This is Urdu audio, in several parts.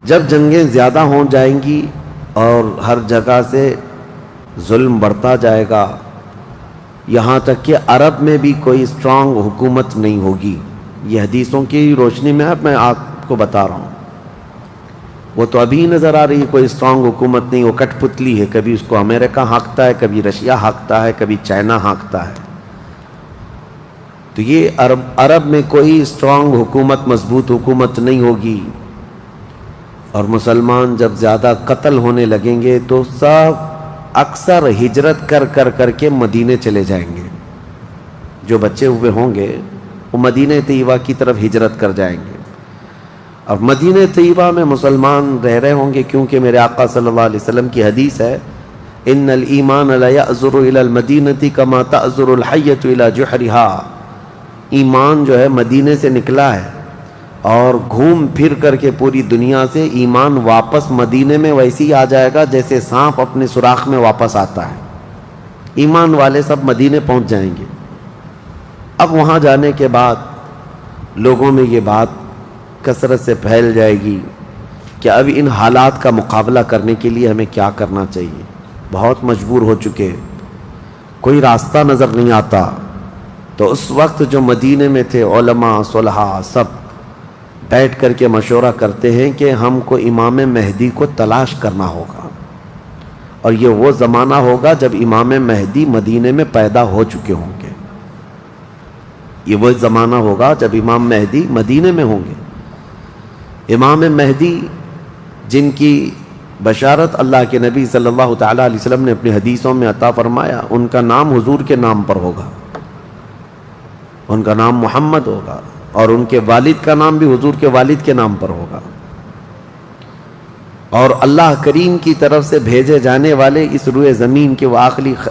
جب جنگیں زیادہ ہو جائیں گی اور ہر جگہ سے ظلم بڑھتا جائے گا، یہاں تک کہ عرب میں بھی کوئی اسٹرانگ حکومت نہیں ہوگی. یہ حدیثوں کی روشنی میں اب میں آپ کو بتا رہا ہوں. وہ تو ابھی نظر آ رہی ہے کوئی اسٹرانگ حکومت نہیں، وہ کٹ پتلی ہے. کبھی اس کو امریکہ ہانکتا ہے، کبھی رشیا ہانکتا ہے، کبھی چائنا ہانکتا ہے. تو یہ عرب میں کوئی اسٹرانگ حکومت، مضبوط حکومت نہیں ہوگی. اور مسلمان جب زیادہ قتل ہونے لگیں گے تو سب اکثر ہجرت کر کے مدینے چلے جائیں گے. جو بچے ہوئے ہوں گے وہ مدینہ طیبہ کی طرف ہجرت کر جائیں گے. اور مدینہ طیبہ میں مسلمان رہ رہے ہوں گے، کیونکہ میرے آقا صلی اللہ علیہ وسلم کی حدیث ہے، ان الایمان لا یأزر الی المدینہ کما تأزر الحیۃ الی جحرہا. ایمان جو ہے مدینے سے نکلا ہے اور گھوم پھر کر کے پوری دنیا سے ایمان واپس مدینے میں ویسے ہی آ جائے گا جیسے سانپ اپنے سوراخ میں واپس آتا ہے. ایمان والے سب مدینے پہنچ جائیں گے. اب وہاں جانے کے بعد لوگوں میں یہ بات کثرت سے پھیل جائے گی کہ اب ان حالات کا مقابلہ کرنے کے لیے ہمیں کیا کرنا چاہیے. بہت مجبور ہو چکے، کوئی راستہ نظر نہیں آتا. تو اس وقت جو مدینے میں تھے علماء صلحاء سب بیٹھ کر کے مشورہ کرتے ہیں کہ ہم کو امام مہدی کو تلاش کرنا ہوگا. اور یہ وہ زمانہ ہوگا جب امام مہدی مدینے میں پیدا ہو چکے ہوں گے. یہ وہ زمانہ ہوگا جب امام مہدی مدینے میں ہوں گے. امام مہدی جن کی بشارت اللہ کے نبی صلی اللہ تعالیٰ علیہ وسلم نے اپنی حدیثوں میں عطا فرمایا، ان کا نام حضور کے نام پر ہوگا. ان کا نام محمد ہوگا اور ان کے والد کا نام بھی حضور کے والد کے نام پر ہوگا. اور اللہ کریم کی طرف سے بھیجے جانے والے اس روئے زمین کے وہ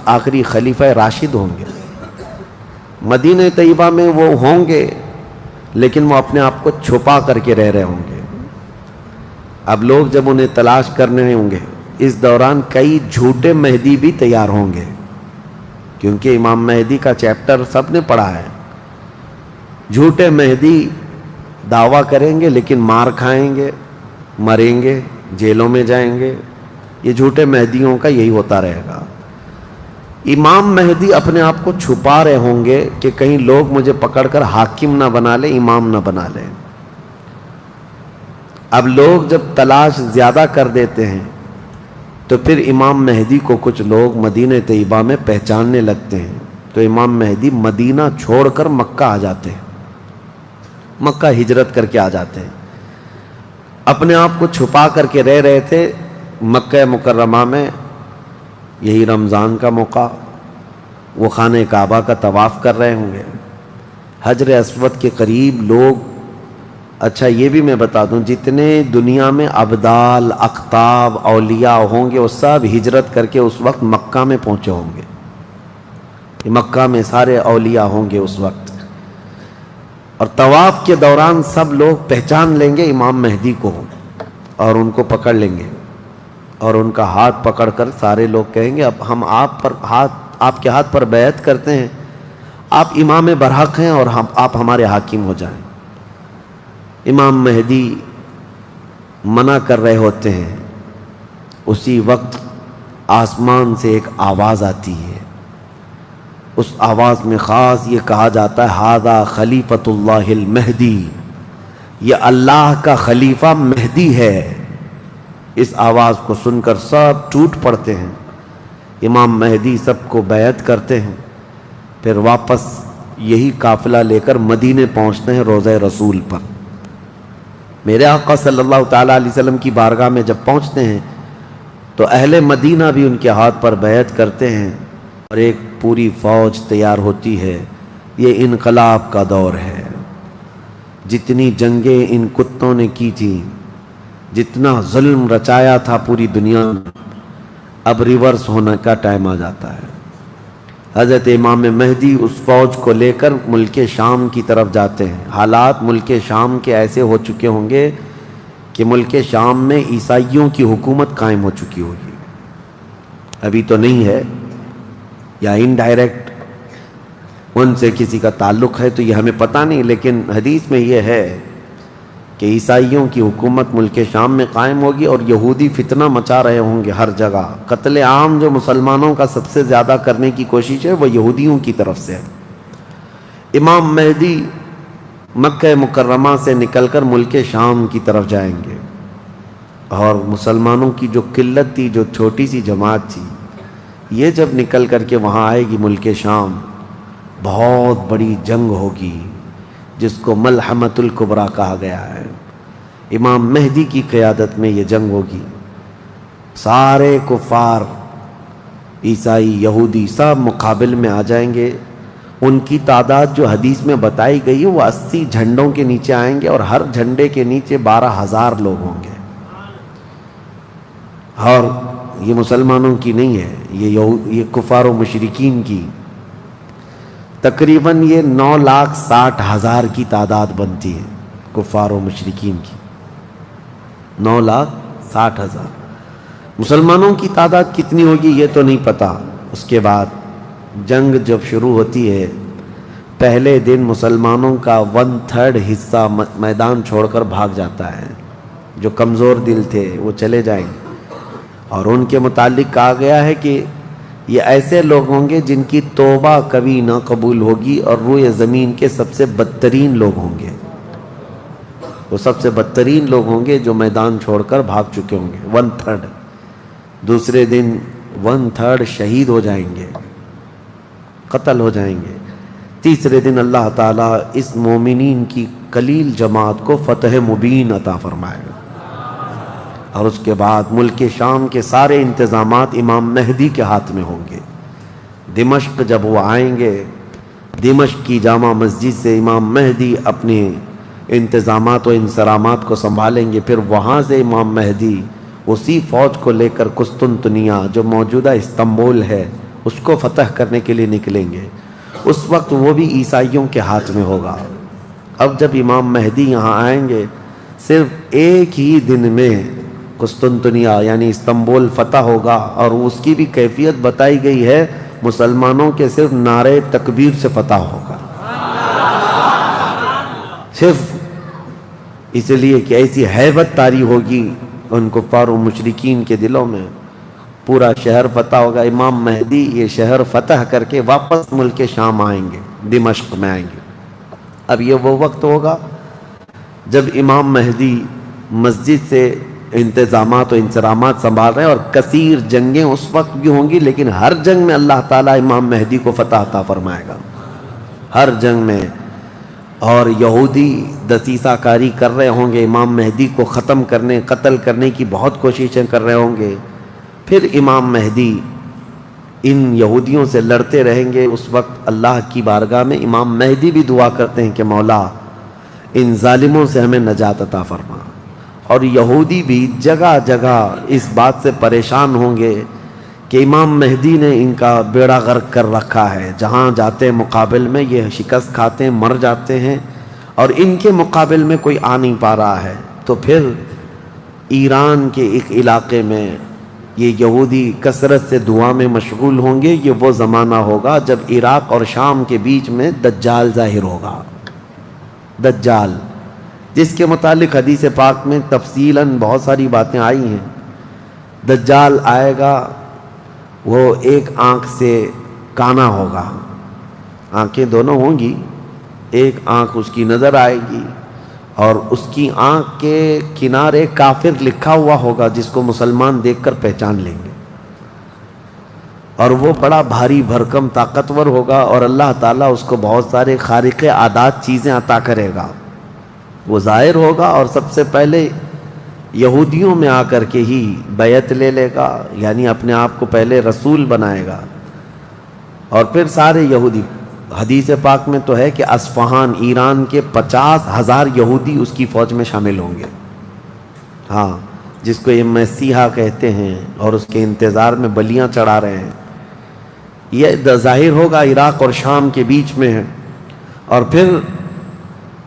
آخری خلیفہ راشد ہوں گے. مدینہ طیبہ میں وہ ہوں گے لیکن وہ اپنے آپ کو چھپا کر کے رہ رہے ہوں گے. اب لوگ جب انہیں تلاش کرنے ہوں گے، اس دوران کئی جھوٹے مہدی بھی تیار ہوں گے، کیونکہ امام مہدی کا چیپٹر سب نے پڑھا ہے. جھوٹے مہدی دعویٰ کریں گے لیکن مار کھائیں گے، مریں گے، جیلوں میں جائیں گے. یہ جھوٹے مہدیوں کا یہی ہوتا رہے گا. امام مہدی اپنے آپ کو چھپا رہے ہوں گے کہ کہیں لوگ مجھے پکڑ کر حاکم نہ بنا لیں، امام نہ بنا لیں. اب لوگ جب تلاش زیادہ کر دیتے ہیں تو پھر امام مہدی کو کچھ لوگ مدینہ طیبہ میں پہچاننے لگتے ہیں. تو امام مہدی مدینہ چھوڑ کر مکہ آ جاتے ہیں، مکہ ہجرت کر کے آ جاتے ہیں. اپنے آپ کو چھپا کر کے رہ رہے تھے مکہ مکرمہ میں. یہی رمضان کا موقع، وہ خانہ کعبہ کا طواف کر رہے ہوں گے، حجر اسود کے قریب لوگ. اچھا یہ بھی میں بتا دوں، جتنے دنیا میں ابدال، اقطاب، اولیاء ہوں گے وہ سب ہجرت کر کے اس وقت مکہ میں پہنچے ہوں گے. مکہ میں سارے اولیاء ہوں گے اس وقت. اور طواف کے دوران سب لوگ پہچان لیں گے امام مہدی کو اور ان کو پکڑ لیں گے اور ان کا ہاتھ پکڑ کر سارے لوگ کہیں گے اب ہم آپ کے ہاتھ پر بیعت کرتے ہیں، آپ امام برحق ہیں اور آپ ہمارے حاکم ہو جائیں. امام مہدی منع کر رہے ہوتے ہیں. اسی وقت آسمان سے ایک آواز آتی ہے. اس آواز میں خاص یہ کہا جاتا ہے ھذا خلیفۃ اللہ المہدی، یہ اللہ کا خلیفہ مہدی ہے. اس آواز کو سن کر سب ٹوٹ پڑتے ہیں. امام مہدی سب کو بیعت کرتے ہیں، پھر واپس یہی قافلہ لے کر مدینے پہنچتے ہیں روضہ رسول پر. میرے آقا صلی اللہ تعالیٰ علیہ وسلم کی بارگاہ میں جب پہنچتے ہیں تو اہل مدینہ بھی ان کے ہاتھ پر بیعت کرتے ہیں اور ایک پوری فوج تیار ہوتی ہے. یہ انقلاب کا دور ہے. جتنی جنگیں ان کتوں نے کی تھیں، جتنا ظلم رچایا تھا پوری دنیا میں، اب ریورس ہونے کا ٹائم آ جاتا ہے. حضرت امام مہدی اس فوج کو لے کر ملک شام کی طرف جاتے ہیں. حالات ملک شام کے ایسے ہو چکے ہوں گے کہ ملک شام میں عیسائیوں کی حکومت قائم ہو چکی ہوگی. ابھی تو نہیں ہے، یا انڈائریکٹ ان سے کسی کا تعلق ہے تو یہ ہمیں پتہ نہیں، لیکن حدیث میں یہ ہے کہ عیسائیوں کی حکومت ملک شام میں قائم ہوگی اور یہودی فتنہ مچا رہے ہوں گے ہر جگہ. قتل عام جو مسلمانوں کا سب سے زیادہ کرنے کی کوشش ہے وہ یہودیوں کی طرف سے ہے. امام مہدی مکہ مکرمہ سے نکل کر ملک شام کی طرف جائیں گے، اور مسلمانوں کی جو قلت تھی، جو چھوٹی سی جماعت تھی، یہ جب نکل کر کے وہاں آئے گی ملک شام، بہت بڑی جنگ ہوگی جس کو ملحمۃ الکبریٰ کہا گیا ہے. امام مہدی کی قیادت میں یہ جنگ ہوگی. سارے کفار، عیسائی، یہودی سب مقابل میں آ جائیں گے. ان کی تعداد جو حدیث میں بتائی گئی ہے وہ 80 جھنڈوں کے نیچے آئیں گے، اور ہر جھنڈے کے نیچے 12,000 لوگ ہوں گے. اور یہ مسلمانوں کی نہیں ہے، یہ کفار و مشرکین کی. تقریباً یہ 9,60,000 کی تعداد بنتی ہے کفار و مشرکین کی. 9,60,000. مسلمانوں کی تعداد کتنی ہوگی یہ تو نہیں پتا. اس کے بعد جنگ جب شروع ہوتی ہے، پہلے دن مسلمانوں کا 1/3 حصہ میدان چھوڑ کر بھاگ جاتا ہے. جو کمزور دل تھے وہ چلے جائیں گے، اور ان کے متعلق کہا گیا ہے کہ یہ ایسے لوگ ہوں گے جن کی توبہ کبھی نہ قبول ہوگی، اور روئے زمین کے سب سے بدترین لوگ ہوں گے. وہ سب سے بدترین لوگ ہوں گے جو میدان چھوڑ کر بھاگ چکے ہوں گے. 1/3. دوسرے دن 1/3 شہید ہو جائیں گے، قتل ہو جائیں گے. تیسرے دن اللہ تعالیٰ اس مومنین کی قلیل جماعت کو فتح مبین عطا فرمائے گا. اور اس کے بعد ملک شام کے سارے انتظامات امام مہدی کے ہاتھ میں ہوں گے. دمشق جب وہ آئیں گے، دمشق کی جامع مسجد سے امام مہدی اپنے انتظامات و انصرامات کو سنبھالیں گے. پھر وہاں سے امام مہدی اسی فوج کو لے کر قسطنطنیہ جو موجودہ استنبول ہے اس کو فتح کرنے کے لیے نکلیں گے. اس وقت وہ بھی عیسائیوں کے ہاتھ میں ہوگا. اب جب امام مہدی یہاں آئیں گے، صرف ایک ہی دن میں قسطنطنیہ یعنی استنبول فتح ہوگا. اور اس کی بھی کیفیت بتائی گئی ہے، مسلمانوں کے صرف نعرے تکبیر سے فتح ہوگا. صرف اس لیے کہ ایسی ہیبت طاری ہوگی ان کفار و مشرکین کے دلوں میں. پورا شہر فتح ہوگا. امام مہدی یہ شہر فتح کر کے واپس ملک شام آئیں گے، دمشق میں آئیں گے. اب یہ وہ وقت ہوگا جب امام مہدی مسجد سے انتظامات و انصرامات سنبھال رہے ہیں، اور کثیر جنگیں اس وقت بھی ہوں گی، لیکن ہر جنگ میں اللہ تعالیٰ امام مہدی کو فتح عطا فرمائے گا. ہر جنگ میں. اور یہودی دسیسہ کاری کر رہے ہوں گے، امام مہدی کو ختم کرنے، قتل کرنے کی بہت کوششیں کر رہے ہوں گے. پھر امام مہدی ان یہودیوں سے لڑتے رہیں گے. اس وقت اللہ کی بارگاہ میں امام مہدی بھی دعا کرتے ہیں کہ مولا ان ظالموں سے ہمیں نجات عطا فرما. اور یہودی بھی جگہ جگہ اس بات سے پریشان ہوں گے کہ امام مہدی نے ان کا بیڑا غرق کر رکھا ہے. جہاں جاتے مقابل میں یہ شکست کھاتے ہیں، مر جاتے ہیں، اور ان کے مقابل میں کوئی آ نہیں پا رہا ہے. تو پھر ایران کے ایک علاقے میں یہ یہودی کثرت سے دعا میں مشغول ہوں گے. یہ وہ زمانہ ہوگا جب عراق اور شام کے بیچ میں دجال ظاہر ہوگا. دجال جس کے متعلق حدیث پاک میں تفصیلاً بہت ساری باتیں آئی ہیں. دجال آئے گا، وہ ایک آنکھ سے کانا ہوگا، آنکھیں دونوں ہوں گی، ایک آنکھ اس کی نظر آئے گی، اور اس کی آنکھ کے کنارے کافر لکھا ہوا ہوگا جس کو مسلمان دیکھ کر پہچان لیں گے. اور وہ بڑا بھاری بھرکم طاقتور ہوگا، اور اللہ تعالیٰ اس کو بہت سارے خارق عادات چیزیں عطا کرے گا. وہ ظاہر ہوگا اور سب سے پہلے یہودیوں میں آ کر کے ہی بیعت لے لے گا، یعنی اپنے آپ کو پہلے رسول بنائے گا. اور پھر سارے یہودی، حدیث پاک میں تو ہے کہ اصفہان ایران کے 50,000 یہودی اس کی فوج میں شامل ہوں گے. ہاں، جس کو یہ مسیحا کہتے ہیں، اور اس کے انتظار میں بلیاں چڑھا رہے ہیں. یہ ظاہر ہوگا عراق اور شام کے بیچ میں ہے. اور پھر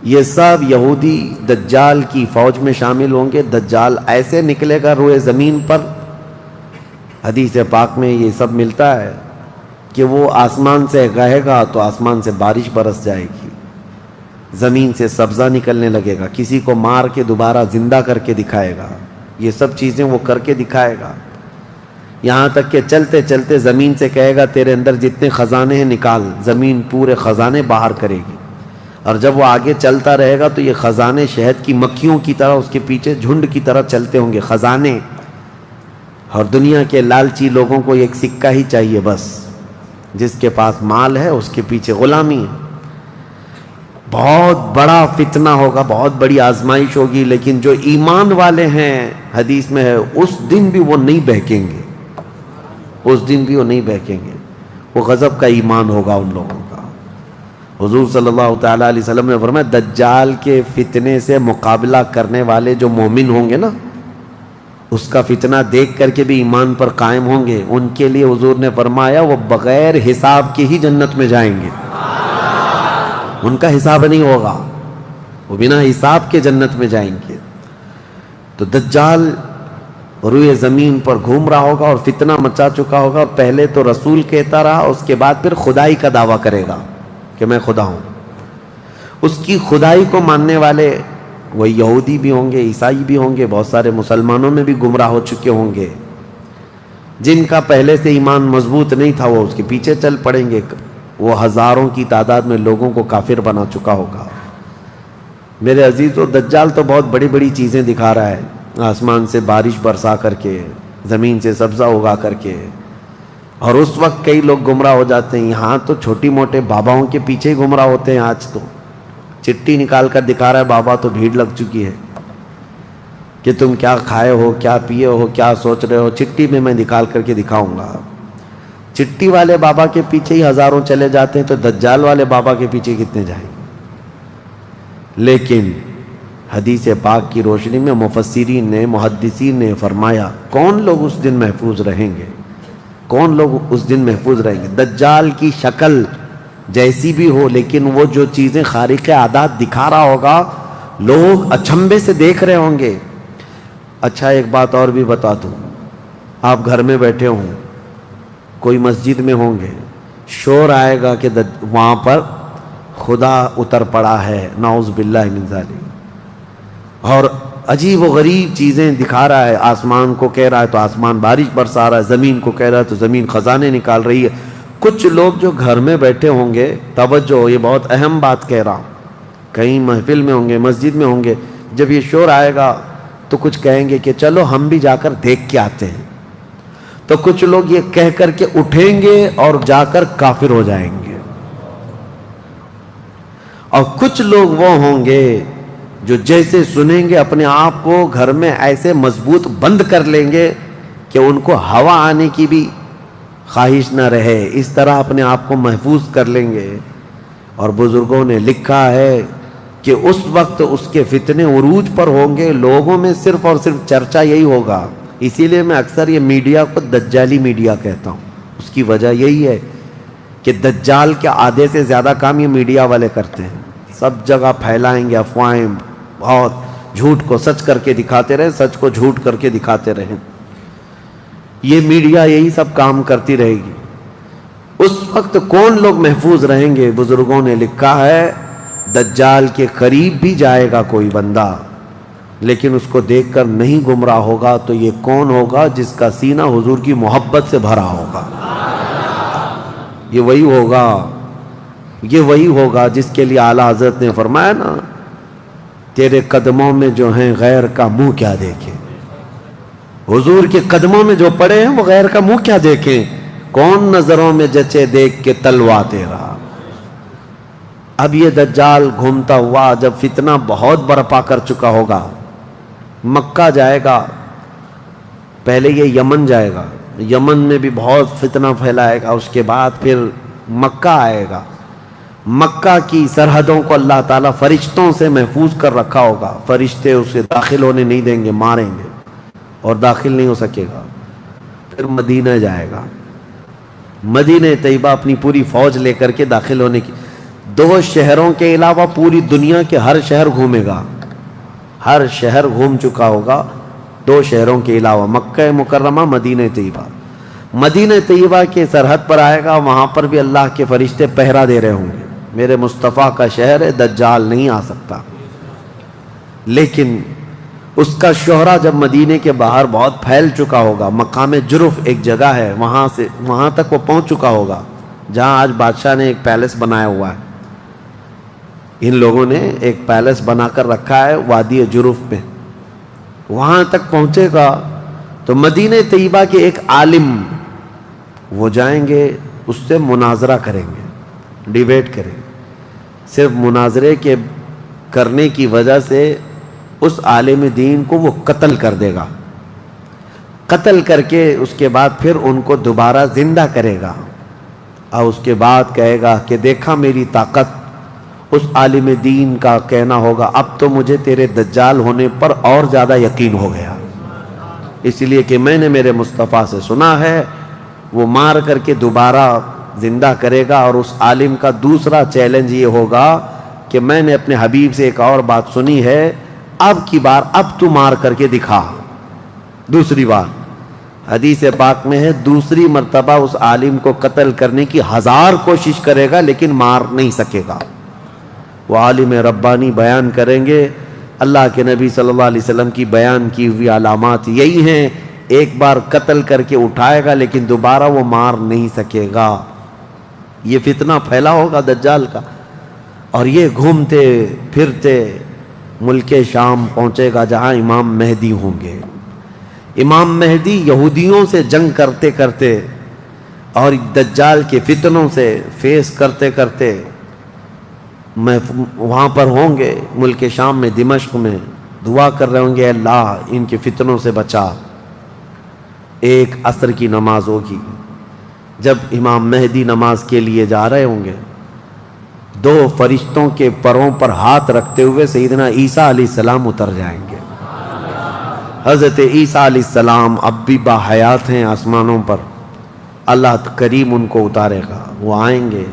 یہ سب یہودی دجال کی فوج میں شامل ہوں گے. دجال ایسے نکلے گا روئے زمین پر، حدیث پاک میں یہ سب ملتا ہے کہ وہ آسمان سے کہے گا تو آسمان سے بارش برس جائے گی. زمین سے سبزہ نکلنے لگے گا، کسی کو مار کے دوبارہ زندہ کر کے دکھائے گا، یہ سب چیزیں وہ کر کے دکھائے گا، یہاں تک کہ چلتے چلتے زمین سے کہے گا تیرے اندر جتنے خزانے ہیں نکال، زمین پورے خزانے باہر کرے گی، اور جب وہ آگے چلتا رہے گا تو یہ خزانے شہد کی مکھیوں کی طرح اس کے پیچھے جھنڈ کی طرح چلتے ہوں گے خزانے، اور دنیا کے لالچی لوگوں کو ایک سکہ ہی چاہیے بس، جس کے پاس مال ہے اس کے پیچھے غلامی ہے۔ بہت بڑا فتنہ ہوگا، بہت بڑی آزمائش ہوگی، لیکن جو ایمان والے ہیں حدیث میں ہے اس دن بھی وہ نہیں بہکیں گے، اس دن بھی وہ نہیں بہکیں گے، وہ غضب کا ایمان ہوگا ان لوگوں کا۔ حضور صلی اللہ تعالیٰ علیہ وسلم نے فرمایا دجال کے فتنے سے مقابلہ کرنے والے جو مومن ہوں گے نا، اس کا فتنہ دیکھ کر کے بھی ایمان پر قائم ہوں گے، ان کے لیے حضور نے فرمایا وہ بغیر حساب کے ہی جنت میں جائیں گے، ان کا حساب نہیں ہوگا، وہ بنا حساب کے جنت میں جائیں گے۔ تو دجال روئے زمین پر گھوم رہا ہوگا اور فتنہ مچا چکا ہوگا، پہلے تو رسول کہتا رہا، اس کے بعد پھر خدائی کا دعویٰ کرے گا کہ میں خدا ہوں۔ اس کی خدائی کو ماننے والے وہ یہودی بھی ہوں گے، عیسائی بھی ہوں گے، بہت سارے مسلمانوں میں بھی گمراہ ہو چکے ہوں گے، جن کا پہلے سے ایمان مضبوط نہیں تھا وہ اس کے پیچھے چل پڑیں گے، وہ ہزاروں کی تعداد میں لوگوں کو کافر بنا چکا ہوگا۔ میرے عزیزو، دجال تو بہت بڑی بڑی چیزیں دکھا رہا ہے، آسمان سے بارش برسا کر کے، زمین سے سبزہ اگا کر کے، اور اس وقت کئی لوگ گمراہ ہو جاتے ہیں۔ یہاں تو چھوٹی موٹے باباؤں کے پیچھے ہی گمراہ ہوتے ہیں، آج تو چٹھی نکال کر دکھا رہا ہے بابا، تو بھیڑ لگ چکی ہے کہ تم کیا کھائے ہو، کیا پیے ہو، کیا سوچ رہے ہو، چٹھی میں نکال کر کے دکھاؤں گا۔ چٹھی والے بابا کے پیچھے ہی ہزاروں چلے جاتے ہیں، تو دجال والے بابا کے پیچھے کتنے جائیں گے؟ لیکن حدیث پاک کی روشنی میں مفسرین نے، محدثین نے فرمایا کون لوگ اس دن محفوظ رہیں گے، کون لوگ اس دن محفوظ رہیں گے؟ دجال کی شکل جیسی بھی ہو، لیکن وہ جو چیزیں خارق عادات دکھا رہا ہوگا لوگ اچنبے سے دیکھ رہے ہوں گے۔ اچھا ایک بات اور بھی بتا دوں، آپ گھر میں بیٹھے ہوں، کوئی مسجد میں ہوں گے، شور آئے گا کہ وہاں پر خدا اتر پڑا ہے، نعوذ باللہ من ذالک، اور عجیب و غریب چیزیں دکھا رہا ہے، آسمان کو کہہ رہا ہے تو آسمان بارش برسا رہا ہے، زمین کو کہہ رہا ہے تو زمین خزانے نکال رہی ہے۔ کچھ لوگ جو گھر میں بیٹھے ہوں گے، توجہ یہ بہت اہم بات کہہ رہا ہوں، کہیں محفل میں ہوں گے، مسجد میں ہوں گے، جب یہ شور آئے گا تو کچھ کہیں گے کہ چلو ہم بھی جا کر دیکھ کے آتے ہیں، تو کچھ لوگ یہ کہہ کر کے اٹھیں گے اور جا کر کافر ہو جائیں گے، اور کچھ لوگ وہ ہوں گے جو جیسے سنیں گے اپنے آپ کو گھر میں ایسے مضبوط بند کر لیں گے کہ ان کو ہوا آنے کی بھی خواہش نہ رہے، اس طرح اپنے آپ کو محفوظ کر لیں گے۔ اور بزرگوں نے لکھا ہے کہ اس وقت اس کے فتنے عروج پر ہوں گے، لوگوں میں صرف اور صرف چرچا یہی ہوگا۔ اسی لیے میں اکثر یہ میڈیا کو دجالی میڈیا کہتا ہوں، اس کی وجہ یہی ہے کہ دجال کے آدھے سے زیادہ کام یہ میڈیا والے کرتے ہیں، سب جگہ پھیلائیں گے افواہیں، بہت جھوٹ کو سچ کر کے دکھاتے رہے، سچ کو جھوٹ کر کے دکھاتے رہے، یہ میڈیا یہی سب کام کرتی رہے گی۔ اس وقت کون لوگ محفوظ رہیں گے؟ بزرگوں نے لکھا ہے دجال کے قریب بھی جائے گا کوئی بندہ، لیکن اس کو دیکھ کر نہیں گمراہ ہوگا، تو یہ کون ہوگا؟ جس کا سینہ حضور کی محبت سے بھرا ہوگا، یہ وہی ہوگا جس کے لیے اعلیٰ حضرت نے فرمایا نا، تیرے قدموں میں جو ہیں غیر کا منہ کیا دیکھیں، حضور کے قدموں میں جو پڑے ہیں وہ غیر کا منہ کیا دیکھیں، کون نظروں میں جچے دیکھ کے تلوا تیرا۔ اب یہ دجال گھومتا ہوا جب فتنہ بہت برپا کر چکا ہوگا، مکہ جائے گا، پہلے یہ یمن جائے گا، یمن میں بھی بہت فتنہ پھیلائے گا، اس کے بعد پھر مکہ آئے گا، مکہ کی سرحدوں کو اللہ تعالیٰ فرشتوں سے محفوظ کر رکھا ہوگا، فرشتے اسے داخل ہونے نہیں دیں گے، ماریں گے اور داخل نہیں ہو سکے گا۔ پھر مدینہ جائے گا، مدینہ طیبہ اپنی پوری فوج لے کر کے داخل ہونے کی، 2 شہروں کے علاوہ پوری دنیا کے ہر شہر گھومے گا، ہر شہر گھوم چکا ہوگا 2 شہروں کے علاوہ، مکہ مکرمہ، مدینہ طیبہ۔ مدینہ طیبہ کے سرحد پر آئے گا، وہاں پر بھی اللہ کے فرشتے پہرا دے رہے ہوں گے، میرے مصطفیٰ کا شہر ہے، دجال نہیں آ سکتا۔ لیکن اس کا شہرہ جب مدینے کے باہر بہت پھیل چکا ہوگا، مقام جرف ایک جگہ ہے، وہاں تک وہ پہنچ چکا ہوگا جہاں آج بادشاہ نے ایک پیلس بنایا ہوا ہے۔ ان لوگوں نے ایک پیلس بنا کر رکھا ہے وادی جرف میں، وہاں تک پہنچے گا تو مدینہ طیبہ کے ایک عالم وہ جائیں گے، اس سے مناظرہ کریں گے، ڈیبیٹ کریں گے۔ صرف مناظرے کے کرنے کی وجہ سے اس عالم دین کو وہ قتل کر دے گا، قتل کر کے اس کے بعد پھر ان کو دوبارہ زندہ کرے گا، اور اس کے بعد کہے گا کہ دیکھا میری طاقت۔ اس عالم دین کا کہنا ہوگا اب تو مجھے تیرے دجال ہونے پر اور زیادہ یقین ہو گیا، اس لیے کہ میں نے میرے مصطفیٰ سے سنا ہے، وہ مار کر کے دوبارہ زندہ کرے گا۔ اور اس عالم کا دوسرا چیلنج یہ ہوگا کہ میں نے اپنے حبیب سے ایک اور بات سنی ہے، اب کی بار اب تو مار کر کے دکھا۔ دوسری بار حدیث پاک میں ہے دوسری مرتبہ اس عالم کو قتل کرنے کی 1000 کوشش کرے گا لیکن مار نہیں سکے گا۔ وہ عالم ربانی بیان کریں گے، اللہ کے نبی صلی اللہ علیہ وسلم کی بیان کی ہوئی علامات یہی ہیں، ایک بار قتل کر کے اٹھائے گا لیکن دوبارہ وہ مار نہیں سکے گا۔ یہ فتنہ پھیلا ہوگا دجال کا، اور یہ گھومتے پھرتے ملک شام پہنچے گا جہاں امام مہدی ہوں گے۔ امام مہدی یہودیوں سے جنگ کرتے کرتے اور دجال کے فتنوں سے فیس کرتے کرتے وہاں پر ہوں گے، ملک شام میں، دمشق میں، دعا کر رہے ہوں گے اللہ ان کے فتنوں سے بچا۔ ایک عصر کی نماز ہوگی، جب امام مہدی نماز کے لیے جا رہے ہوں گے، 2 فرشتوں کے پروں پر ہاتھ رکھتے ہوئے سیدنا عیسیٰ علیہ السلام اتر جائیں گے۔ حضرت عیسیٰ علیہ السلام اب بھی باحیات ہیں آسمانوں پر، اللہ کریم ان کو اتارے گا، وہ آئیں گے۔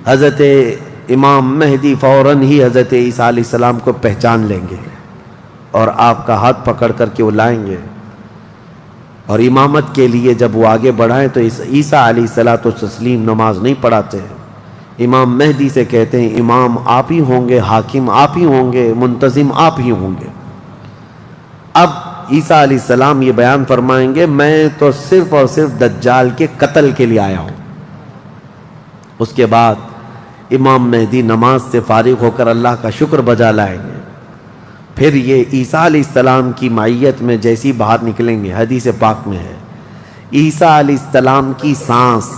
حضرت امام مہدی فوراً ہی حضرت عیسیٰ علیہ السلام کو پہچان لیں گے اور آپ کا ہاتھ پکڑ کر کے وہ لائیں گے، اور امامت کے لیے جب وہ آگے بڑھائیں تو عیسیٰ علیہ السلام نماز نہیں پڑھاتے ہیں، امام مہدی سے کہتے ہیں امام آپ ہی ہوں گے، حاکم آپ ہی ہوں گے، منتظم آپ ہی ہوں گے۔ اب عیسیٰ علیہ السلام یہ بیان فرمائیں گے میں تو صرف اور صرف دجال کے قتل کے لیے آیا ہوں۔ اس کے بعد امام مہدی نماز سے فارغ ہو کر اللہ کا شکر بجا لائیں گے، پھر یہ عیسیٰ علیہ السلام کی معیت میں جیسی باہر نکلیں گے، حدیث پاک میں ہے عیسیٰ علیہ السلام کی سانس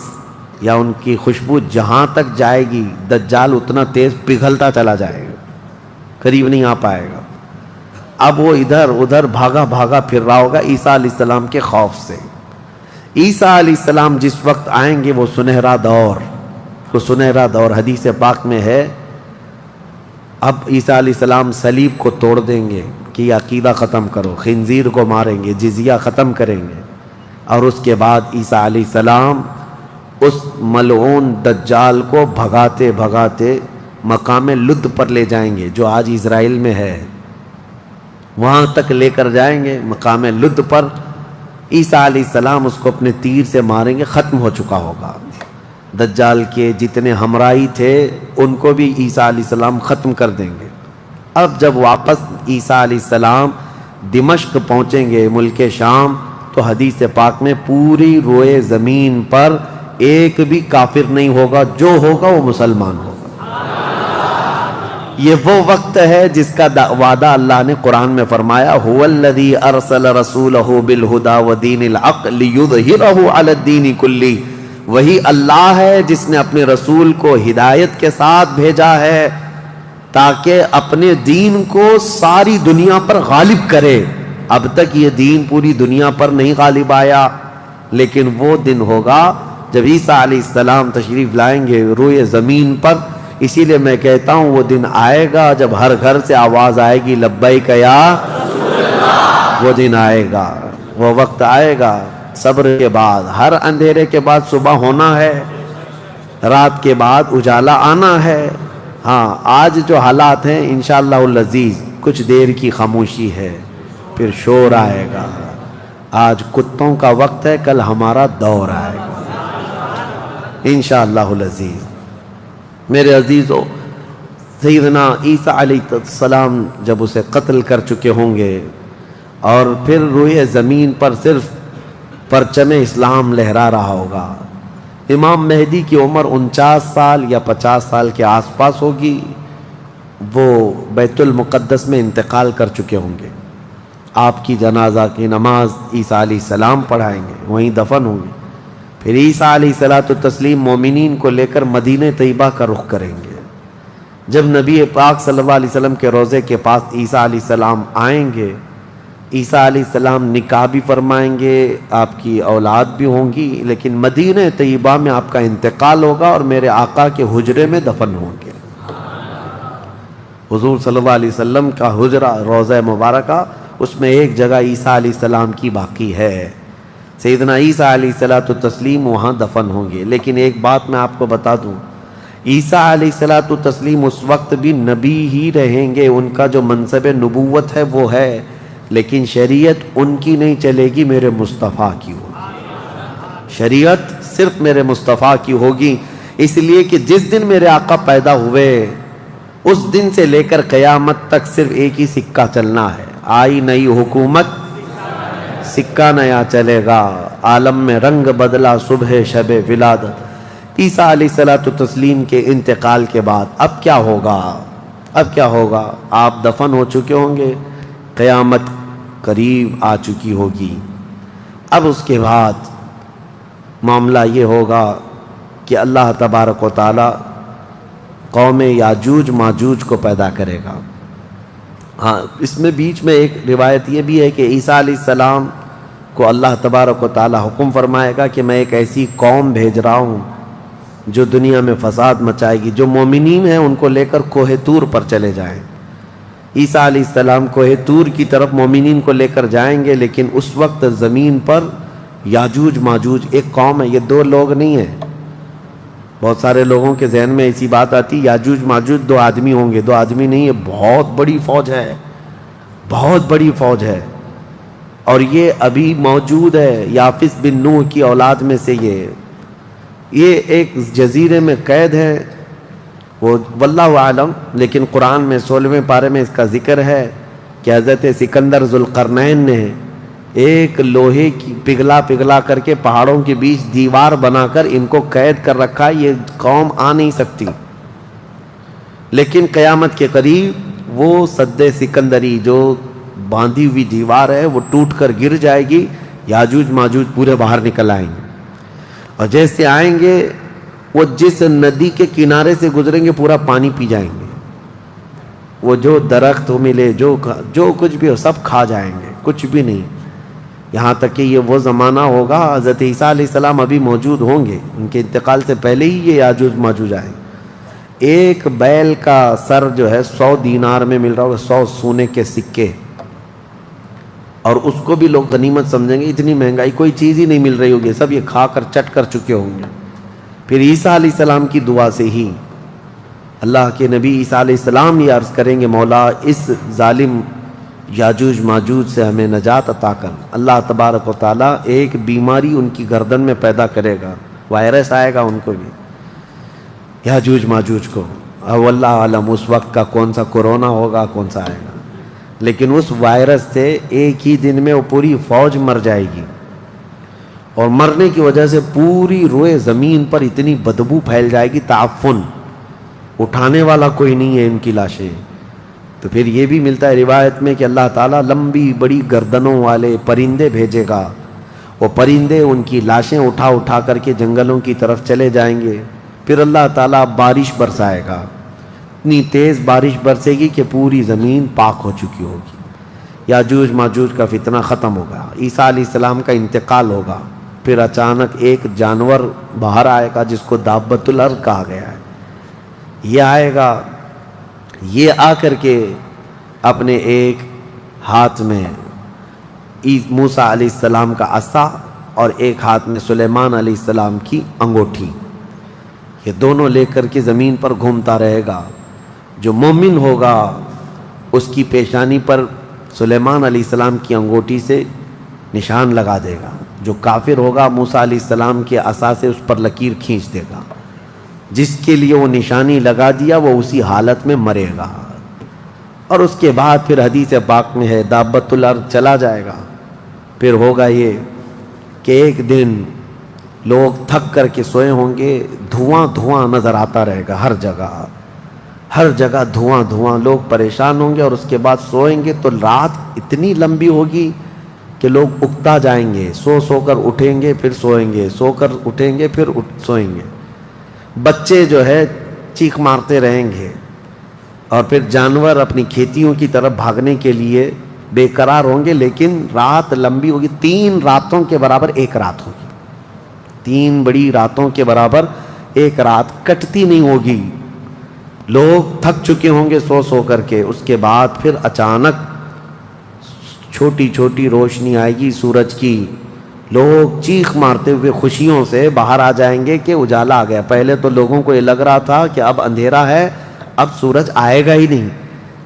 یا ان کی خوشبو جہاں تک جائے گی دجال اتنا تیز پگھلتا چلا جائے گا، قریب نہیں آ پائے گا۔ اب وہ ادھر ادھر بھاگا بھاگا پھر رہا ہوگا عیسیٰ علیہ السلام کے خوف سے۔ عیسیٰ علیہ السلام جس وقت آئیں گے وہ سنہرا دور حدیث پاک میں ہے، اب عیسیٰ علیہ السلام صلیب کو توڑ دیں گے کہ یہ عقیدہ ختم کرو، خنزیر کو ماریں گے، جزیہ ختم کریں گے، اور اس کے بعد عیسیٰ علیہ السلام اس ملعون دجال کو بھگاتے بھگاتے مقام لد پر لے جائیں گے جو آج اسرائیل میں ہے، وہاں تک لے کر جائیں گے۔ مقام لد پر عیسیٰ علیہ السلام اس کو اپنے تیر سے ماریں گے، ختم ہو چکا ہوگا۔ دجال کے جتنے ہمراہی تھے ان کو بھی عیسیٰ علیہ السلام ختم کر دیں گے۔ اب جب واپس عیسیٰ علیہ السلام دمشق پہنچیں گے، ملک شام، تو حدیث پاک میں پوری روئے زمین پر ایک بھی کافر نہیں ہوگا، جو ہوگا وہ مسلمان ہوگا۔ یہ وہ وقت ہے جس کا وعدہ اللہ نے قرآن میں فرمایا هو الذی ارسل رسولہ بالہدی ودین الحق لیظہرہ علی الدین کلہ، وہی اللہ ہے جس نے اپنے رسول کو ہدایت کے ساتھ بھیجا ہے تاکہ اپنے دین کو ساری دنیا پر غالب کرے۔ اب تک یہ دین پوری دنیا پر نہیں غالب آیا، لیکن وہ دن ہوگا جب عیسیٰ علیہ السلام تشریف لائیں گے روئے زمین پر۔ اسی لیے میں کہتا ہوں وہ دن آئے گا جب ہر گھر سے آواز آئے گی لبیک یا رسول اللہ۔ وہ دن آئے گا، وہ وقت آئے گا، صبر کے بعد، ہر اندھیرے کے بعد صبح ہونا ہے، رات کے بعد اجالا آنا ہے۔ ہاں آج جو حالات ہیں انشاءاللہ العزیز کچھ دیر کی خاموشی ہے، پھر شور آئے گا۔ آج کتوں کا وقت ہے، کل ہمارا دور آئے گا انشاءاللہ العزیز۔ میرے عزیزو، سیدنا عیسیٰ علیہ السلام جب اسے قتل کر چکے ہوں گے اور پھر روئے زمین پر صرف پرچم اسلام لہرا رہا ہوگا، امام مہدی کی عمر 49 سال یا 50 سال کے آس پاس ہوگی، وہ بیت المقدس میں انتقال کر چکے ہوں گے، آپ کی جنازہ کی نماز عیسیٰ علیہ السلام پڑھائیں گے، وہیں دفن ہوں گے، پھر عیسیٰ علیہ الصلوۃ والتسلیم مومنین کو لے کر مدینہ طیبہ کا رخ کریں گے۔ جب نبی پاک صلی اللہ علیہ وسلم کے روضے کے پاس عیسیٰ علیہ السلام آئیں گے، عیسیٰ علیہ السلام نکاح بھی فرمائیں گے، آپ کی اولاد بھی ہوں گی، لیکن مدینہ طیبہ میں آپ کا انتقال ہوگا اور میرے آقا کے حجرے میں دفن ہوں گے۔ حضور صلی اللہ علیہ وسلم کا حجرہ روضہ مبارکہ، اس میں ایک جگہ عیسیٰ علیہ السلام کی باقی ہے، سیدنا عیسیٰ علیہ الصلوۃ والتسلیم وہاں دفن ہوں گے۔ لیکن ایک بات میں آپ کو بتا دوں، عیسیٰ علیہ الصلوۃ والتسلیم اس وقت بھی نبی ہی رہیں گے، ان کا جو منصب نبوت ہے وہ ہے، لیکن شریعت ان کی نہیں چلے گی، میرے مصطفیٰ کی ہوگی، شریعت صرف میرے مصطفیٰ کی ہوگی، اس لیے کہ جس دن میرے آقا پیدا ہوئے اس دن سے لے کر قیامت تک صرف ایک ہی سکہ چلنا ہے، آئی نئی حکومت سکہ نیا چلے گا، عالم میں رنگ بدلا صبح شب ولادت۔ عیسیٰ علیہ الصلوۃ والتسلیم کے انتقال کے بعد اب کیا ہوگا؟ اب کیا ہوگا؟ آپ دفن ہو چکے ہوں گے، قیامت قریب آ چکی ہوگی۔ اب اس کے بعد معاملہ یہ ہوگا کہ اللہ تبارک و تعالی قوم یاجوج ماجوج کو پیدا کرے گا۔ ہاں، اس میں بیچ میں ایک روایت یہ بھی ہے کہ عیسیٰ علیہ السلام کو اللہ تبارک و تعالی حکم فرمائے گا کہ میں ایک ایسی قوم بھیج رہا ہوں جو دنیا میں فساد مچائے گی، جو مومنین ہیں ان کو لے کر کوہ طور پر چلے جائیں۔ عیسیٰ علیہ السلام کوہ طور کی طرف مومنین کو لے کر جائیں گے، لیکن اس وقت زمین پر یاجوج ماجوج ایک قوم ہے، یہ دو لوگ نہیں ہیں۔ بہت سارے لوگوں کے ذہن میں ایسی بات آتی، یاجوج ماجوج دو آدمی ہوں گے، دو آدمی نہیں ہے، بہت بڑی فوج ہے، بہت بڑی فوج ہے، اور یہ ابھی موجود ہے، یافس بن نوح کی اولاد میں سے یہ ایک جزیرے میں قید ہے، وہ واللہ عالم، لیکن قرآن میں 16ویں پارے میں اس کا ذکر ہے کہ حضرت سکندر ذوالقرنین نے ایک لوہے کی پگھلا کر کے پہاڑوں کے بیچ دیوار بنا کر ان کو قید کر رکھا، یہ قوم آ نہیں سکتی، لیکن قیامت کے قریب وہ سد سکندری جو باندھی ہوئی دیوار ہے وہ ٹوٹ کر گر جائے گی، یاجوج ماجوج پورے باہر نکل آئیں گے، اور جیسے آئیں گے وہ جس ندی کے کنارے سے گزریں گے پورا پانی پی جائیں گے، وہ جو درخت ملے جو کچھ بھی ہو سب کھا جائیں گے، کچھ بھی نہیں، یہاں تک کہ یہ وہ زمانہ ہوگا حضرت عیسیٰ علیہ السلام ابھی موجود ہوں گے، ان کے انتقال سے پہلے ہی یہ یاجوج ماجوج آئیں گے۔ ایک بیل کا سر جو ہے 100 دینار میں مل رہا ہوگا، 100 سونے کے سکے، اور اس کو بھی لوگ غنیمت سمجھیں گے، اتنی مہنگائی کوئی چیز ہی نہیں مل رہی ہوگی، سب یہ کھا کر چٹ کر چکے ہوں گے۔ پھر عیسیٰ علیہ السلام کی دعا سے ہی اللہ کے نبی عیسیٰ علیہ السلام یہ عرض کریں گے، مولا اس ظالم یاجوج ماجوج سے ہمیں نجات عطا کر۔ اللہ تبارک و تعالیٰ ایک بیماری ان کی گردن میں پیدا کرے گا، وائرس آئے گا ان کو بھی، یاجوج ماجوج کو، واللہ عالم اس وقت کا کون سا کورونا ہوگا، کون سا آئے گا، لیکن اس وائرس سے ایک ہی دن میں وہ پوری فوج مر جائے گی، اور مرنے کی وجہ سے پوری روئے زمین پر اتنی بدبو پھیل جائے گی، تعفن، اٹھانے والا کوئی نہیں ہے ان کی لاشیں۔ تو پھر یہ بھی ملتا ہے روایت میں کہ اللہ تعالیٰ لمبی بڑی گردنوں والے پرندے بھیجے گا، وہ پرندے ان کی لاشیں اٹھا کر کے جنگلوں کی طرف چلے جائیں گے، پھر اللہ تعالیٰ بارش برسائے گا، اتنی تیز بارش برسے گی کہ پوری زمین پاک ہو چکی ہوگی، یاجوج ماجوج کا فتنہ ختم ہوگا، عیسیٰ علیہ السلام کا انتقال ہوگا، پھر اچانک ایک جانور باہر آئے گا جس کو دابۃ الارض کہا گیا ہے، یہ آئے گا، یہ آ کر کے اپنے ایک ہاتھ میں موسیٰ علیہ السلام کا عصا اور ایک ہاتھ میں سلیمان علیہ السلام کی انگوٹھی، یہ دونوں لے کر کے زمین پر گھومتا رہے گا، جو مومن ہوگا اس کی پیشانی پر سلیمان علیہ السلام کی انگوٹھی سے نشان لگا دے گا، جو کافر ہوگا موسیٰ علیہ السلام کے عصا سے اس پر لکیر کھینچ دے گا، جس کے لیے وہ نشانی لگا دیا وہ اسی حالت میں مرے گا. اور اس کے بعد پھر حدیث پاک میں ہے دابت الارض چلا جائے گا. پھر ہوگا یہ کہ ایک دن لوگ تھک کر کے سوئے ہوں گے, دھواں دھواں نظر آتا رہے گا ہر جگہ دھواں دھواں, لوگ پریشان ہوں گے. اور اس کے بعد سوئیں گے تو رات اتنی لمبی ہوگی کہ لوگ اکتا جائیں گے, سو کر اٹھیں گے پھر سوئیں گے, سو کر اٹھیں گے پھر سوئیں گے. بچے جو ہے چیخ مارتے رہیں گے, اور پھر جانور اپنی کھیتیوں کی طرف بھاگنے کے لیے بے قرار ہوں گے. لیکن رات لمبی ہوگی, 3 راتوں کے برابر ایک رات ہوگی, 3 بڑی راتوں کے برابر ایک رات کٹتی نہیں ہوگی. لوگ تھک چکے ہوں گے سو کر کے. اس کے بعد پھر اچانک چھوٹی چھوٹی روشنی آئے گی سورج کی, لوگ چیخ مارتے ہوئے خوشیوں سے باہر آ جائیں گے کہ اجالا آ گیا. پہلے تو لوگوں کو یہ لگ رہا تھا کہ اب اندھیرا ہے, اب سورج آئے گا ہی نہیں.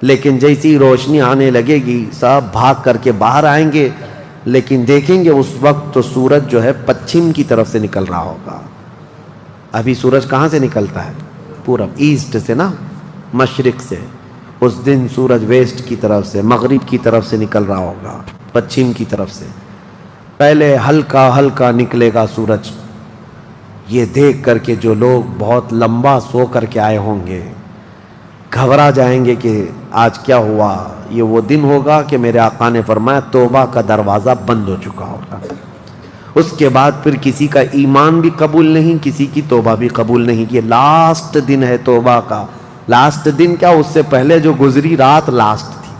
لیکن جیسی روشنی آنے لگے گی سب بھاگ کر کے باہر آئیں گے. لیکن دیکھیں گے اس وقت تو سورج جو ہے پچھم کی طرف سے نکل رہا ہوگا. ابھی سورج کہاں سے نکلتا ہے؟ پورب, ایسٹ سے نا, مشرق سے. اس دن سورج ویسٹ کی طرف سے, مغرب کی طرف سے نکل رہا ہوگا, پچھم کی طرف سے. پہلے ہلکا ہلکا نکلے گا سورج. یہ دیکھ کر کے جو لوگ بہت لمبا سو کر کے آئے ہوں گے گھبرا جائیں گے کہ آج کیا ہوا. یہ وہ دن ہوگا کہ میرے آقا نے فرمایا توبہ کا دروازہ بند ہو چکا ہوگا. اس کے بعد پھر کسی کا ایمان بھی قبول نہیں, کسی کی توبہ بھی قبول نہیں. یہ لاسٹ دن ہے توبہ کا. لاسٹ دن کیا, اس سے پہلے جو گزری رات لاسٹ تھی,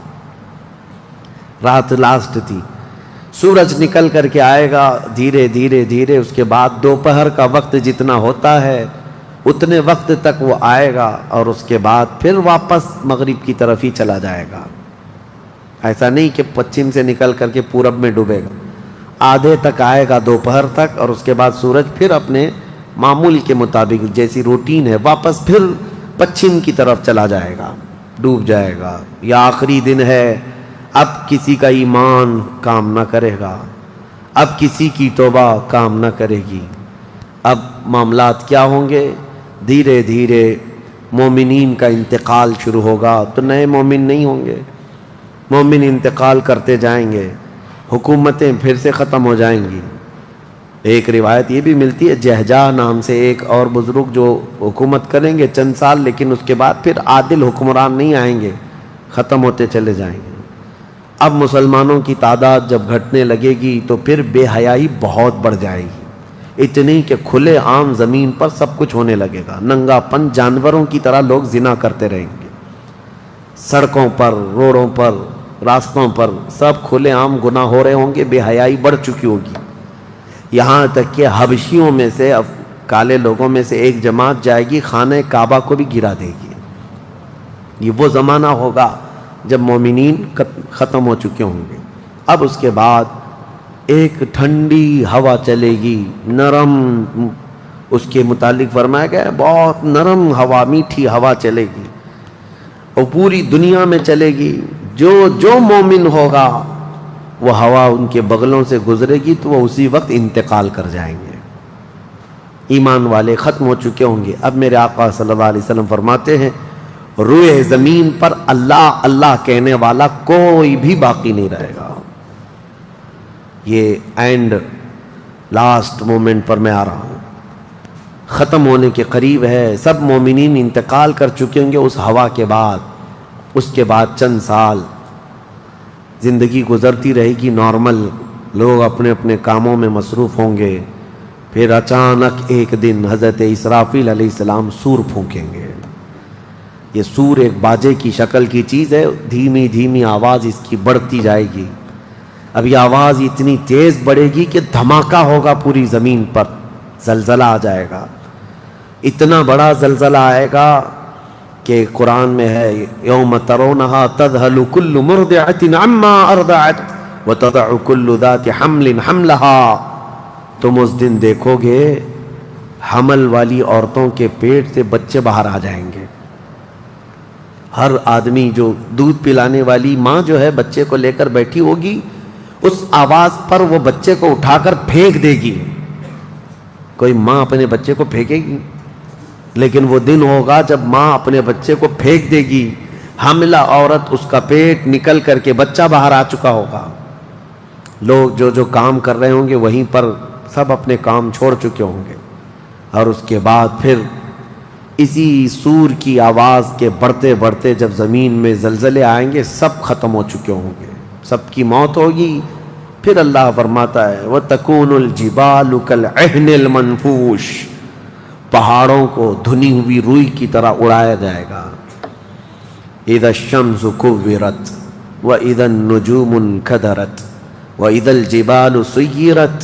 رات لاسٹ تھی. سورج نکل کر کے آئے گا دھیرے دھیرے دھیرے. اس کے بعد دوپہر کا وقت جتنا ہوتا ہے اتنے وقت تک وہ آئے گا, اور اس کے بعد پھر واپس مغرب کی طرف ہی چلا جائے گا. ایسا نہیں کہ پچھم سے نکل کر کے پورب میں ڈوبے گا. آدھے تک آئے گا دوپہر تک, اور اس کے بعد سورج پھر اپنے معمول کے مطابق جیسی روٹین ہے واپس پھر پچھم کی طرف چلا جائے گا, ڈوب جائے گا. یا آخری دن ہے, اب کسی کا ایمان کام نہ کرے گا, اب کسی کی توبہ کام نہ کرے گی. اب معاملات کیا ہوں گے؟ دھیرے دھیرے مومنین کا انتقال شروع ہوگا, تو نئے مومن نہیں ہوں گے. مومن انتقال کرتے جائیں گے, حکومتیں پھر سے ختم ہو جائیں گی. ایک روایت یہ بھی ملتی ہے جہجہ نام سے ایک اور بزرگ جو حکومت کریں گے چند سال, لیکن اس کے بعد پھر عادل حکمران نہیں آئیں گے, ختم ہوتے چلے جائیں گے. اب مسلمانوں کی تعداد جب گھٹنے لگے گی تو پھر بے حیائی بہت بڑھ جائے گی, اتنی کہ کھلے عام زمین پر سب کچھ ہونے لگے گا. ننگا پن, جانوروں کی طرح لوگ زنا کرتے رہیں گے, سڑکوں پر, روڈوں پر, راستوں پر سب کھلے عام گناہ ہو رہے ہوں گے. بے حیائی بڑھ چکی ہوگی. یہاں تک کہ حبشیوں میں سے, اب کالے لوگوں میں سے ایک جماعت جائے گی خانہ کعبہ کو بھی گرا دے گی. یہ وہ زمانہ ہوگا جب مومنین ختم ہو چکے ہوں گے. اب اس کے بعد ایک ٹھنڈی ہوا چلے گی, نرم. اس کے متعلق فرمایا گیا ہے بہت نرم ہوا, میٹھی ہوا چلے گی, اور پوری دنیا میں چلے گی. جو مومن ہوگا وہ ہوا ان کے بغلوں سے گزرے گی تو وہ اسی وقت انتقال کر جائیں گے. ایمان والے ختم ہو چکے ہوں گے. اب میرے آقا صلی اللہ علیہ وسلم فرماتے ہیں روئے زمین پر اللہ اللہ کہنے والا کوئی بھی باقی نہیں رہے گا. یہ اینڈ لاسٹ مومنٹ پر میں آ رہا ہوں, ختم ہونے کے قریب ہے. سب مومنین انتقال کر چکے ہوں گے اس ہوا کے بعد. اس کے بعد چند سال زندگی گزرتی رہے گی نارمل, لوگ اپنے اپنے کاموں میں مصروف ہوں گے. پھر اچانک ایک دن حضرت اسرافیل علیہ السلام سور پھونکیں گے. یہ سور ایک باجے کی شکل کی چیز ہے, دھیمی دھیمی آواز اس کی بڑھتی جائے گی. اب یہ آواز اتنی تیز بڑھے گی کہ دھماکہ ہوگا پوری زمین پر, زلزلہ آ جائے گا. اتنا بڑا زلزلہ آئے گا کہ قرآن میں ہے یوم ترونہا تذہل کل مرضعۃ عما ارضعت وتضع کل ذات حمل حملہا. تم اس دن دیکھو گے حمل والی عورتوں کے پیٹ سے بچے باہر آ جائیں گے. ہر آدمی جو دودھ پلانے والی ماں جو ہے بچے کو لے کر بیٹھی ہوگی, اس آواز پر وہ بچے کو اٹھا کر پھینک دے گی. کوئی ماں اپنے بچے کو پھینکے گی؟ لیکن وہ دن ہوگا جب ماں اپنے بچے کو پھینک دے گی، حاملہ عورت اس کا پیٹ نکل کر کے بچہ باہر آ چکا ہوگا، لوگ جو جو کام کر رہے ہوں گے وہیں پر سب اپنے کام چھوڑ چکے ہوں گے، اور اس کے بعد پھر اسی سور کی آواز کے بڑھتے بڑھتے جب زمین میں زلزلے آئیں گے سب ختم ہو چکے ہوں گے، سب کی موت ہوگی۔ پھر اللہ فرماتا ہے وَتَكُونُ الْجِبَالُ كَالْعِهْنِ الْمَنْفُوشِ، پہاڑوں کو دھنی ہوئی روئی کی طرح اڑایا جائے گا۔ اِذَا الشَّمْسُ كُوِّرَتْ وَإِذَا النُّجُومُ انْكَدَرَتْ وَإِذَا الْجِبَالُ سُيِّرَتْ،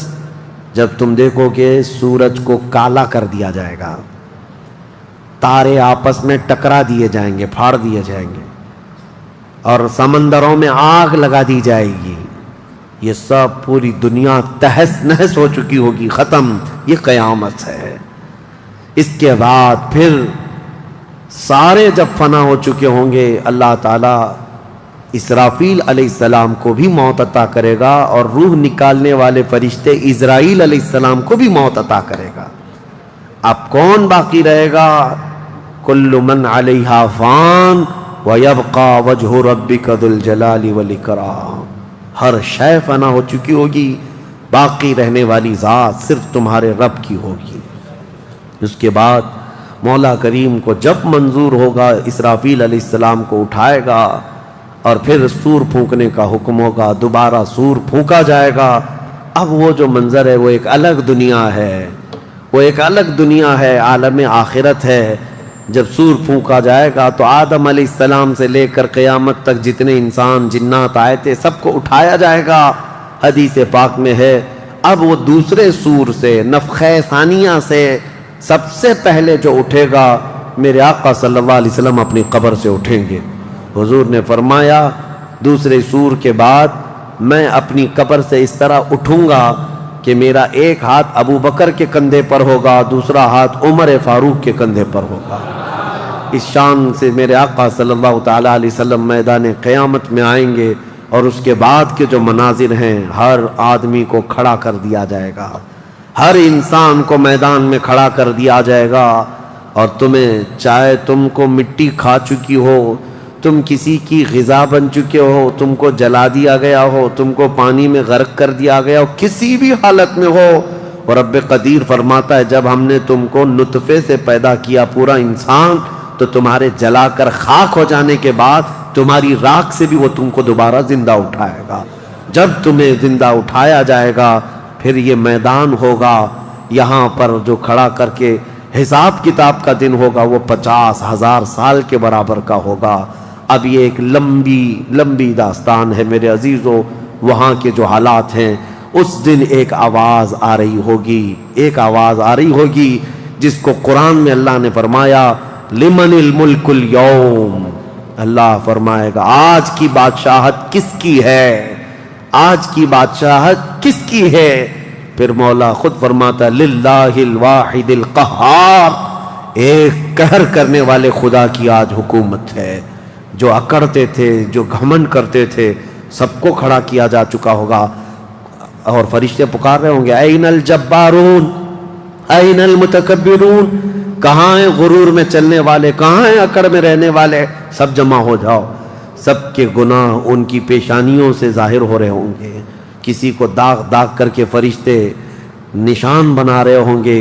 جب تم دیکھو کہ سورج کو کالا کر دیا جائے گا، تارے آپس میں ٹکرا دیے جائیں گے، پھاڑ دیے جائیں گے، اور سمندروں میں آگ لگا دی جائے گی، یہ سب پوری دنیا تہس نہس ہو چکی ہوگی، ختم، یہ قیامت ہے۔ اس کے بعد پھر سارے جب فنا ہو چکے ہوں گے، اللہ تعالیٰ اسرافیل علیہ السلام کو بھی موت عطا کرے گا، اور روح نکالنے والے فرشتے اسرائیل علیہ السلام کو بھی موت عطا کرے گا۔ اب کون باقی رہے گا؟ کل من علیہا فان ویبقى وجہ ربک ذو الجلال والاکرام، ہر شے فنا ہو چکی ہوگی، باقی رہنے والی ذات صرف تمہارے رب کی ہوگی۔ اس کے بعد مولا کریم کو جب منظور ہوگا اسرافیل علیہ السلام کو اٹھائے گا، اور پھر سور پھونکنے کا حکم ہوگا، دوبارہ سور پھونکا جائے گا۔ اب وہ جو منظر ہے وہ ایک الگ دنیا ہے، وہ ایک الگ دنیا ہے، عالم آخرت ہے۔ جب سور پھونکا جائے گا تو آدم علیہ السلام سے لے کر قیامت تک جتنے انسان جنات آئے تھے سب کو اٹھایا جائے گا۔ حدیث پاک میں ہے اب وہ دوسرے سور سے، نفخہ ثانیہ سے سب سے پہلے جو اٹھے گا میرے آقا صلی اللہ علیہ وسلم اپنی قبر سے اٹھیں گے۔ حضور نے فرمایا دوسرے سور کے بعد میں اپنی قبر سے اس طرح اٹھوں گا کہ میرا ایک ہاتھ ابو بکر کے کندھے پر ہوگا، دوسرا ہاتھ عمر فاروق کے کندھے پر ہوگا۔ اس شان سے میرے آقا صلی اللہ تعالیٰ علیہ وسلم میدان قیامت میں آئیں گے، اور اس کے بعد کے جو مناظر ہیں، ہر آدمی کو کھڑا کر دیا جائے گا، ہر انسان کو میدان میں کھڑا کر دیا جائے گا، اور تمہیں چاہے تم کو مٹی کھا چکی ہو، تم کسی کی غذا بن چکے ہو، تم کو جلا دیا گیا ہو، تم کو پانی میں غرق کر دیا گیا ہو، کسی بھی حالت میں ہو، اور رب قدیر فرماتا ہے جب ہم نے تم کو نطفے سے پیدا کیا پورا انسان، تو تمہارے جلا کر خاک ہو جانے کے بعد تمہاری راکھ سے بھی وہ تم کو دوبارہ زندہ اٹھائے گا۔ جب تمہیں زندہ اٹھایا جائے گا پھر یہ میدان ہوگا، یہاں پر جو کھڑا کر کے حساب کتاب کا دن ہوگا وہ 50,000 سال کے برابر کا ہوگا۔ اب یہ ایک لمبی داستان ہے میرے عزیزو، وہاں کے جو حالات ہیں، اس دن ایک آواز آ رہی ہوگی، جس کو قرآن میں اللہ نے فرمایا لمن الملک اليوم، اللہ فرمائے گا آج کی بادشاہت کس کی ہے، آج کی بادشاہت کس کی ہے؟ پھر مولا خود فرماتا للہ الواحد القہار، ایک قہر کرنے والے خدا کی آج حکومت ہے۔ جو اکڑتے تھے، جو گھمنڈ کرتے تھے، سب کو کھڑا کیا جا چکا ہوگا، اور فرشتے پکار رہے ہوں گے این الجبارون این المتکبرون، کہاں ہیں غرور میں چلنے والے، کہاں ہیں اکڑ میں رہنے والے، سب جمع ہو جاؤ۔ سب کے گناہ ان کی پیشانیوں سے ظاہر ہو رہے ہوں گے، کسی کو داغ داغ کر کے فرشتے نشان بنا رہے ہوں گے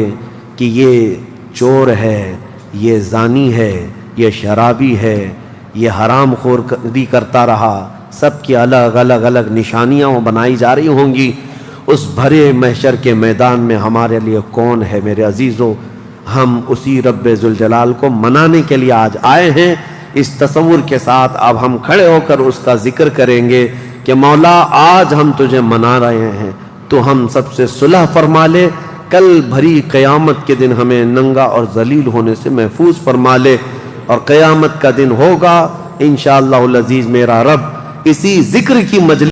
کہ یہ چور ہے، یہ زانی ہے، یہ شرابی ہے، یہ حرام خوری کرتا رہا، سب کی الگ الگ نشانیاں بنائی جا رہی ہوں گی۔ اس بھرے محشر کے میدان میں ہمارے لیے کون ہے میرے عزیزو؟ ہم اسی رب ذوالجلال کو منانے کے لیے آج آئے ہیں۔ اس تصور کے ساتھ اب ہم کھڑے ہو کر اس کا ذکر کریں گے کہ مولا آج ہم تجھے منا رہے ہیں، تو ہم سب سے صلح فرما لے، کل بھری قیامت کے دن ہمیں ننگا اور ذلیل ہونے سے محفوظ فرما لے، اور قیامت کا دن ہوگا انشاءاللہ العزیز میرا رب اسی ذکر کی مجلس